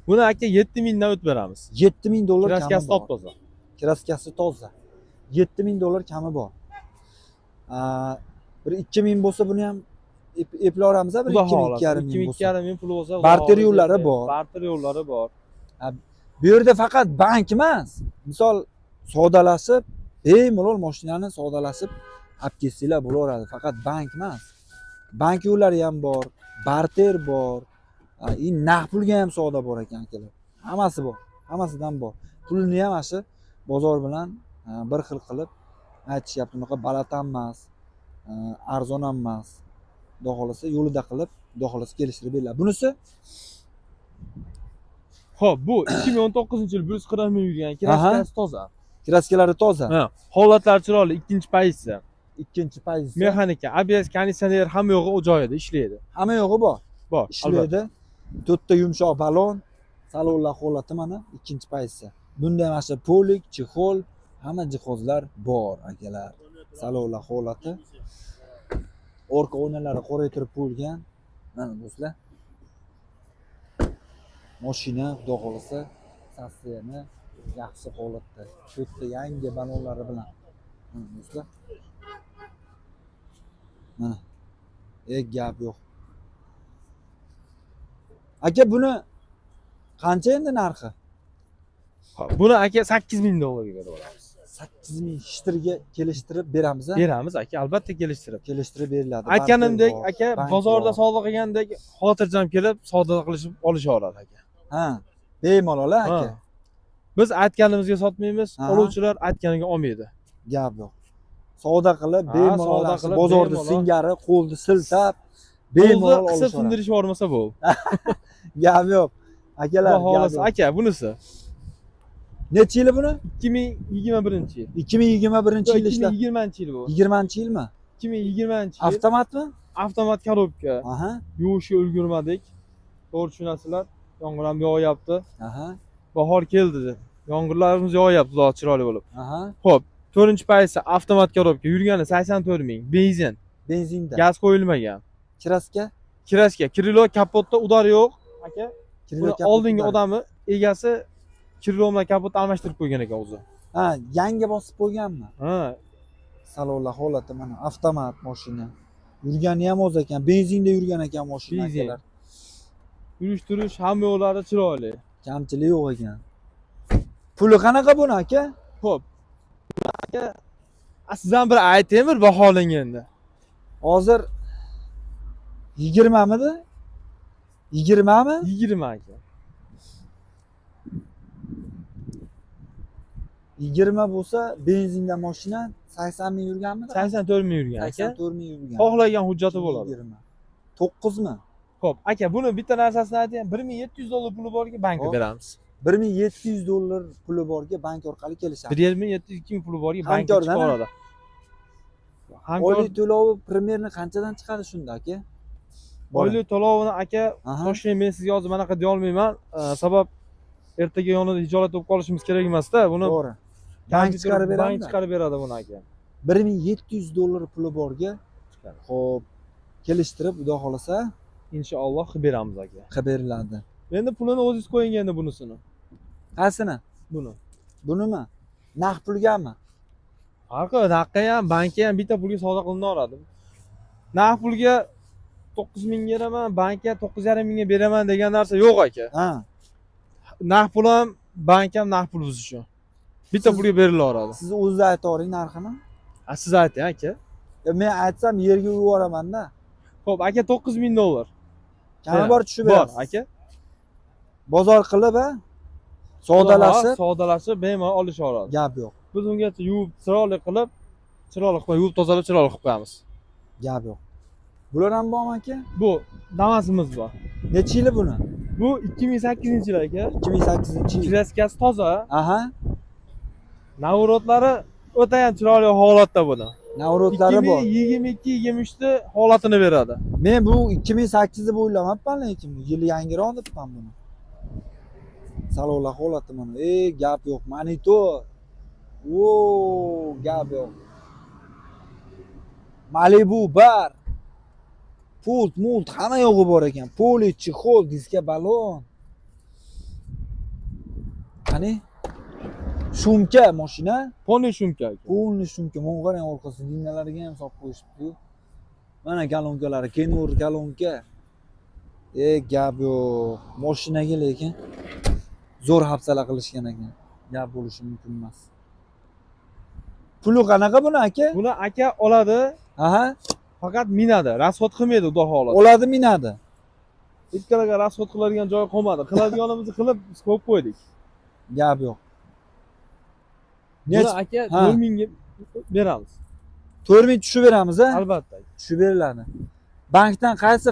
Buni aka 7000 dan o'tib beramiz. 7000 dollar kami Kraskasi bor. top-toza. Kraskasi toza. 7000 dollar kami bor. Bir 2000 bo'lsa buni ham eplayveramiz, bir 2,5 ming bo'lsa. 2,5 ming pul bo'lsa, barter yo'llari bor. Barter yo'llari bor. Bu yerda faqat bank emas. Misol sodalashib, bemalol mashinani sodalashib olib ketsanglar bo'laveradi. Faqat bank emas. Bank yo'llari ham bor, barter bor. Naqd pulga ham savdo bor ekan akalar. Hammasi bor. Hammasidan bor. Pulni ham shu bozor bilan bir xil qilib aytishyapti. Bunaqa baland ham emas, arzon ham emas. Xudo xolasa yo'lida qilib, xudo xolasa kelishtirib beriladi. Bunisi Xo'p, bu 2019-yil 140 ming yurgan, kraskasi toza. kraskalari toza. Ha, holatlari chiroyli, ikkinchi pozitsiya. Ikkinchi pozitsiya. Mexanika, ABS, konditsioner hamma yo'g'i joyida ishlaydi. Hamma yo'g'i bor. Bor, ishlaydi. 4 ta yumshoq balon, salonlar holati mana ikkinchi pozitsiya. Bunda ham shu polik, chexol, hamma jihozlar bor akalar. Salonlar holati. Orqa o'ynalari qoraytirib qo'yilgan. Mana do'stlar. Mashina xudo xolasa sassiyani yaxshi holatda. To'rtta yangi balonlari bilan. Mana do'stlar. Mana. Gap yo'q. Aka buni qancha endi narxi? Buni aka 8000 dollarga berib olamiz. 8000 shtirga kelishtirib beramiz, ha? Beramiz aka, albatta kelishtirib beriladi. Aytganimdek aka, bozorda savdo qilgandek xotirjam kelib savdo qilishib olishaveradi aka. Ha, bemalol aka. Biz aytganimizga sotmaymiz, oluvchilar aytganiga olmaydi. Gap yo'q. Savdo qilib, bemalol bozorda singari qo'lni siltab, bemalol olishadi. Qisib sindirish bormasa bu. Gap yo'q. Akalar, aka, bunisi. Necha yili buni? 2021-yil. 2021-yil ishlar. 2020-yil bu. 20-yilmi? 2020-yil. Avtomatmi? Avtomat korobka. Aha. Yuvishga ulgurmadik. To'g'ri tushunasizlar. Yomg'ir ham yog'yapti. Aha. Bahor keldi. Yomg'irlarimiz yog'yapti, xudo chiroyli bo'lib. Aha. Xo'p, 4-pozitsiya avtomat korobka. Yurgani 84 ming. Benzin. Benzinda. Gaz qo'yilmagan. Kraska? Kraska. Krilo kapotda udar yo'q. Aka, Krilo kapot. oldingi odami egasi krilo bilan kapotni almashtirib qo'ygan ekan o'zi. Ha, yangi bosib qo'yganmi? Ha. Salonlar holati mana avtomat mashina. Yurgani ham o'z ekan, benzinda yurgan ekan mashinalar. Yurish-turish hamma yo'llari chiroyli. Kamchilik yo'q ekan. Puli qanaqa buni aka? Xo'p. Aka, sizdan bir aytaymi, bir baholanganda. Hozir 20 midi? 20 mi? 20 aka. 20 bo'lsa, benzinda mashina 80 ming yurganmi? 84 ming yurgan aka. 84 ming yurgan. Xohlagan hujjati bo'ladi. 9 mi? Xo'p, aka, buni bitta narsasini aytayim. 1700 dollar puli borga bankka beramiz. 1700 dollar puli borga bank orqali kelishadi. 1700-2000 puli borga bankka chiqaradi. Oylik to'lovi primerni qanchadan chiqadi shunda aka? Oylik to'lovini aka, Toshkent men sizga hozir manaqa deya olmayman. Sabab ertaga yonida hijolat bo'lib qolishimiz kerak emas-da. Buni to'g'ri. Bank chiqarib beradi. Bank chiqarib beradi buni aka. 1700 dollar puli borga chiqadi. Xo'p, kelishtirib, xudo xolasa, inshaalloh qilib beramiz aka. Qilib beriladi. Endi pulini o'zingiz qo'ying endi bunisini. Qaysini? Buni. Bunimi? Naqd pulgami? Farqi, naqdga ham, bankka ham bitta pulga savdo qilinaveradi. Naqd pulga 9000 ming beraman, bankka 9,5 mingga beraman degan narsa yo'q aka. Ha. Naqd pul ham, bank ham naqd pul biz uchun. Bitta pulga berilaveradi. Siz o'zingiz aytavering narxini. Siz ayting aka. Men aytsam yerga yuboraman-da. Xo'p, aka 9000 dollar. Kami bor tushib berasiz. Bor aka. Bozor qilib, sodalashib bemalol olishaveradi. Gap yo'q. Biz ungacha yuvib, chiroyli qilib yuvib tozalab chiroyli qilib qo'yamiz. Gap yo'q. Bular ham bormi aka? Bu Damas'imiz bor. Necha yili buni? Bu 2008-yil aka. 2008-yil. Kraskasi toza. Aha. Navrotlari o'ta ham chiroyli holatda buni. Navrotlari bor. 2022-23da holatini beradi. Men bu 2008 deb o'ylamabman, lekin yili yangiroq debman buni. Salonlar holati mana. Gap yo'q. Monitor. Gap yo'q. Malibu bar. Pult, hamma yo'g'i bor ekan. Poli, chexol, diska balon. qani? Shumka mashina. Poni shumka aka. Полный shumka. Mana qarang orqasi liniyalariga ham solib qo'yishibdi. Mana galonkalari, Kenur galonka. Gap yo'q. Mashinaga lekin zo'r hafsala qilishgan ekan. Gap bo'lishi mumkin emas. Puli qanaqa buni aka? Buni aka oladi, Aha, faqat minadi. Rasxod qilmaydi xudo xolasa. oladi minadi. Hech qanaqa rasxod qiladigan joyi qolmadi. Qiladiganimizni qilib qo'yib qo'ydik. Gap yo'q. Buni aka Ha. 4000 ga beramiz. 4000 tushib beramiz a? Albatta. Tushib beriladi. Bankdan qaysi